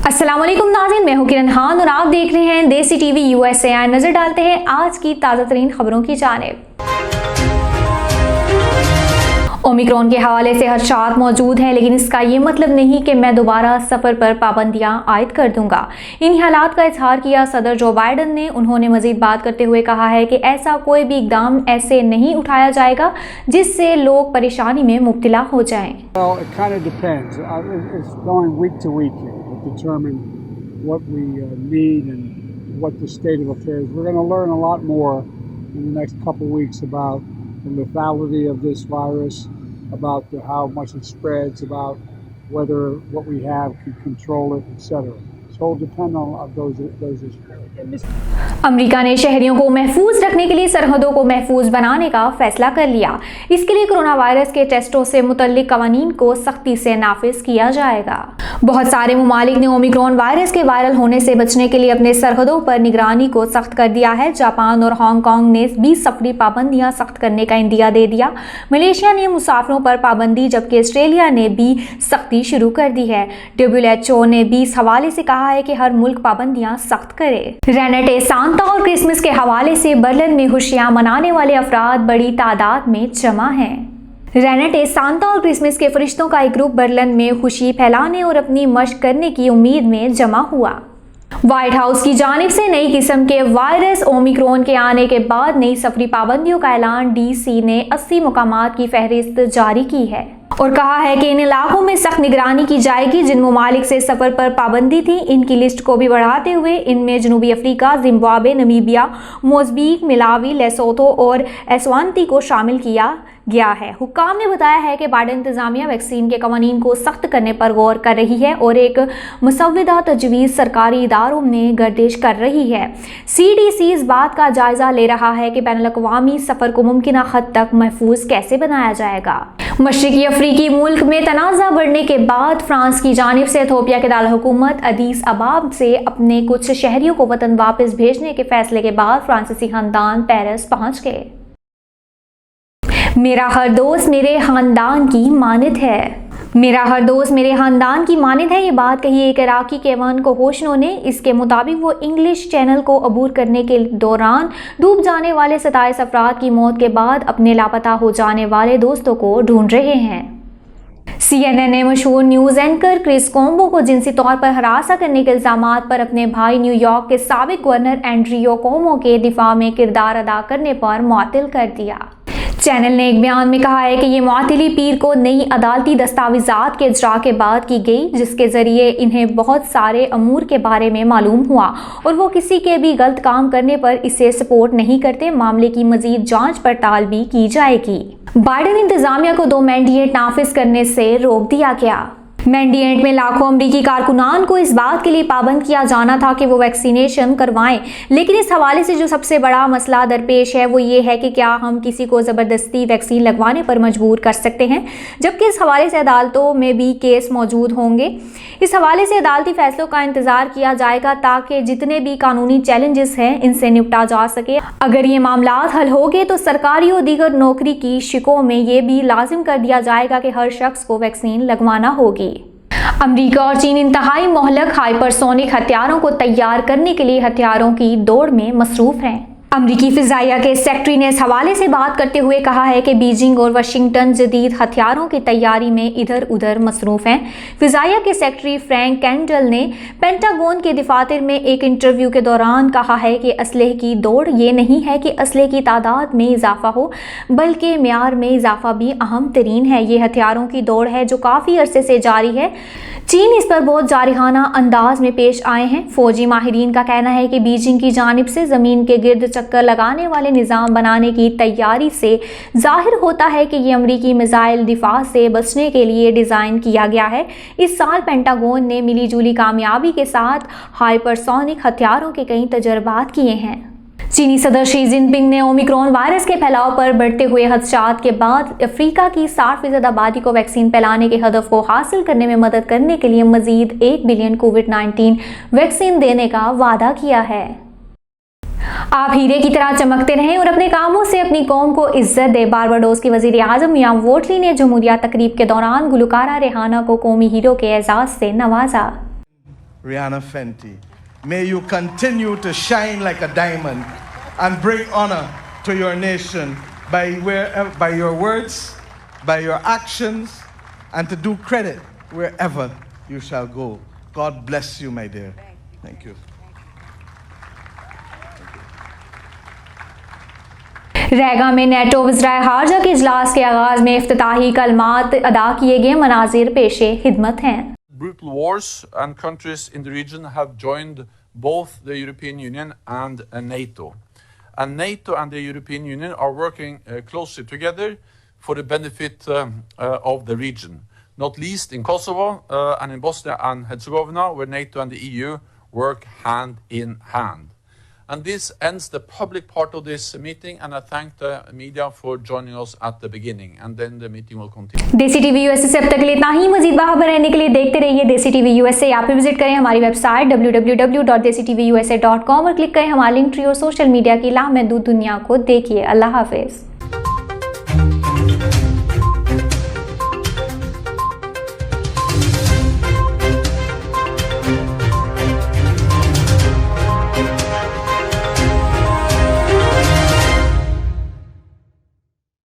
अस्सलाम वालेकुम नाज़रीन, मैं हूं किरण खान और आप देख रहे हैं देसी टीवी USA। नजर डालते हैं आज की ताज़ा तरीन खबरों की जानिब। ओमिक्रॉन के हवाले से खदशात मौजूद हैं, लेकिन इसका ये मतलब नहीं कि मैं दोबारा सफ़र पर पाबंदियां आयद कर दूंगा। इन हालात का इजहार किया सदर जो बाइडन ने। उन्होंने मजीद बात करते हुए कहा है कि ऐसा कोई भी इकदाम ऐसे नहीं उठाया जाएगा जिससे लोग परेशानी में मुब्तला हो जाएं। Determine what we need and what the state of affairs. We're going to learn a lot more in the next couple of weeks about the lethality of this virus, about how much it spreads, about whether what we have can control it, etc. So it'll depend on those issues. America ने शहरियों को महफूज रखने के लिए सरहदों को महफूज बनाने का फैसला कर लिया। इसके लिए कोरोना वायरस के टेस्टों से मुतल्लिक कवानीन को सख्ती से नाफिज किया जाएगा। बहुत सारे ममालिक ने ओमिक्रॉन वायरस के वायरल होने से बचने के लिए अपने सरहदों पर निगरानी को सख्त कर दिया है। जापान और हांगकांग ने भी सफरी पाबंदियां सख्त करने का इंदिया दे दिया। मलेशिया ने मुसाफिरों पर पाबंदी, जबकि ऑस्ट्रेलिया ने भी सख्ती शुरू कर दी है। WHO ने भी इस हवाले से कहा है कि हर मुल्क पाबंदियां सख्त करे। रेनेटे सांता और क्रिसमस के हवाले से बर्लिन में खुशियां मनाने वाले अफराद बड़ी तादाद में जमा हैं। रेनेटे सांता और क्रिसमस के फरिश्तों का एक ग्रुप बर्लिन में खुशी फैलाने और अपनी मशक करने की उम्मीद में जमा हुआ। व्हाइट हाउस की जानिब से नई किस्म के वायरस ओमिक्रॉन के आने के बाद नई सफरी पाबंदियों का ऐलान DC ने 80 मुकामात की फहरिस्त जारी की है और कहा है कि इन इलाकों में सख्त निगरानी की जाएगी। जिन ममालिक से सफर पर पाबंदी थी, इनकी लिस्ट को भी बढ़ाते हुए इनमें जनूबी Africa, Zimbabwe, Namibia, Mozambique, Malawi, Lesotho और एस्वांती को शामिल किया गया है। हुक्काम ने बताया है कि बाइडन इंतजामिया वैक्सीन के कवानीन को सख्त करने पर गौर कर रही है और एक मुसव्विदा तजवीज़ सरकारी इदारों में गर्दिश कर रही है। CDC इस बात का जायजा ले रहा है कि बैनुल-अक़वामी सफ़र को मुमकिन हद तक महफूज कैसे बनाया जाएगा। मशरिकी अफ्रीकी मुल्क में तनाज़ा बढ़ने के बाद फ्रांस की जानिब से इथियोपिया के दारुल-हुकूमत अदीस अबाब से अपने कुछ शहरियों को वतन वापस भेजने के फैसले के बाद फ्रांसीसी खानदान पेरिस पहुंच गए। मेरा हर दोस्त मेरे खानदान की मानिद है। मेरा हर दोस्त मेरे खानदान की मानिद है, ये बात कही एक इराकी केवान को होशनों ने। इसके मुताबिक वो इंग्लिश चैनल को अबूर करने के दौरान डूब जाने वाले 27 अफराद की मौत के बाद अपने लापता हो जाने वाले दोस्तों को ढूंढ रहे हैं। CNN ने मशहूर न्यूज़ एंकर क्रिस कोम्बो को जिनसी तौर पर हरासा करने के इल्ज़ामात पर अपने भाई न्यूयॉर्क के साबिक गवर्नर एंड्रियो कोमो के दिफा में किरदार अदा करने पर मुअत्तल कर दिया। चैनल ने एक बयान में कहा है कि ये मुअत्तली पीर को नई अदालती दस्तावेज़ात के इजरा के बाद की गई, जिसके ज़रिए इन्हें बहुत सारे अमूर के बारे में मालूम हुआ और वो किसी के भी गलत काम करने पर इसे सपोर्ट नहीं करते। मामले की मज़ीद जांच पड़ताल भी की जाएगी। बाइडन इंतज़ामिया को 2 मैंडेट नाफिज करने से रोक दिया गया। मैंडेट में लाखों अमरीकी कारकुनान को इस बात के लिए पाबंद किया जाना था कि वो वैक्सीनेशन करवाएं, लेकिन इस हवाले से जो सबसे बड़ा मसला दरपेश है वो ये है कि क्या हम किसी को ज़बरदस्ती वैक्सीन लगवाने पर मजबूर कर सकते हैं, जबकि इस हवाले से अदालतों में भी केस मौजूद होंगे। इस हवाले से अदालती फैसलों का इंतज़ार किया जाएगा ताकि जितने भी कानूनी चैलेंजेस हैं इनसे निपटा जा सके। अगर ये मामला हल हो गए तो सरकारी और दीगर नौकरी की शिकों में ये भी लाजिम कर दिया जाएगा कि हर शख्स को वैक्सीन लगवाना होगी। अमेरिका और चीन इंतहाई मोहलक हाइपरसोनिक हथियारों को तैयार करने के लिए हथियारों की दौड़ में मसरूफ हैं। अमरीकी फिजाइया के सेक्रेटरी ने इस हवाले से बात करते हुए कहा है कि बीजिंग और वाशिंगटन जदीद हथियारों की तैयारी में इधर उधर मसरूफ हैं। फिजाइया के सेक्रेटरी फ्रैंक कैंडल ने पेंटागन के दफातर में एक इंटरव्यू के दौरान कहा है कि असलहे की दौड़ ये नहीं है कि असलहे की तादाद में इजाफा हो, बल्कि म्यार में इजाफा भी अहम तरीन है। ये हथियारों की दौड़ है जो काफ़ी अरसे से जारी है। चीन इस पर बहुत जारिहाना अंदाज में पेश आए हैं। फौजी माहिरीन का कहना है कि बीजिंग की जानिब से ज़मीन के गिर्द चक्कर लगाने वाले निज़ाम बनाने की तैयारी से जाहिर होता है कि ये अमरीकी मिसाइल दिफा से बचने के लिए डिज़ाइन किया गया है। इस साल पेंटागन ने मिली जुली कामयाबी के साथ हाइपरसोनिक हथियारों के कई तजर्बात किए हैं। चीनी सदर शी जिनपिंग ने ओमिक्रॉन वायरस के फैलाव पर बढ़ते हुए खदशात के बाद अफ्रीका की 60% आबादी को वैक्सीन फैलाने के हदफ को हासिल करने में मदद करने के लिए मजीद 1 बिलियन कोविड-19 वैक्सीन देने का वादा किया है। आप हीरे की तरह चमकते रहें और अपने कामों से अपनी कौम को इज्जत दे। बारबाडोस की वजीर आजम मियां वोटली ने जमहूरिया तकरीब के दौरान गुलकारा रेहाना को कौमी हीरो के एजाज से नवाजा। Rihanna Fenty. May you continue to shine like a diamond and bring honor to your nation by your words, by your actions, and to do credit wherever you shall go. God bless you, my dear. Thank you. रैगा में NATO वज़राए हारजा के इजलास के आगाज़ में इफ्तिताही कलमात अदा किए गए मनाजिर पेशे खिदमत हैं। Brutal wars and countries in the region have joined both the European Union and NATO. And NATO and the European Union are working closely together for the benefit of the region, not least in Kosovo and in Bosnia and Herzegovina, where NATO and the EU work hand in hand. And this ends the public part of this meeting, and I thank the media for joining us at the beginning, and then the meeting will continue. देसी TV USA से अब तक के लिए इतना ही। मजीद बाखबर रहने के लिए देखते रहिए देसी टीवी यूएसए। आप भी विजिट करें हमारी वेबसाइट www.desitvusa.com और क्लिक करें हमारे लिंक ट्री और सोशल मीडिया की लामहदूद दुनिया को देखिए। अल्लाह हाफिज़।